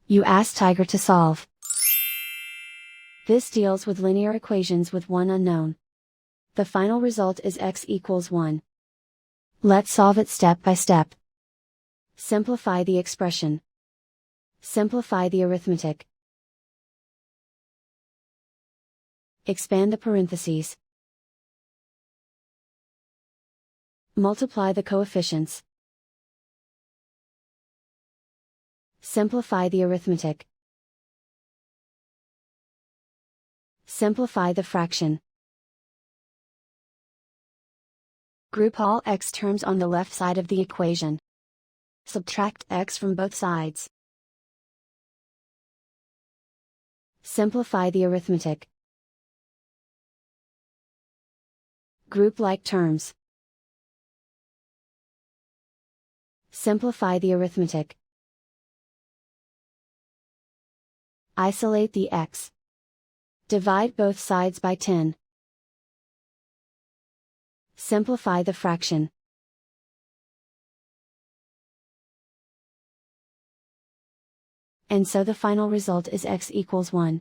You ask Tiger to solve. This deals with linear equations with one unknown. The final result is x equals 1. Let's solve it step by step. Simplify the expression. Simplify the arithmetic. Expand the parentheses. Multiply the coefficients. Simplify the arithmetic. Simplify the fraction. Group all x terms on the left side of the equation. Subtract x from both sides. Simplify the arithmetic. Group like terms. Simplify the arithmetic. Isolate the x. Divide both sides by 10. Simplify the fraction. And so the final result is x equals 1.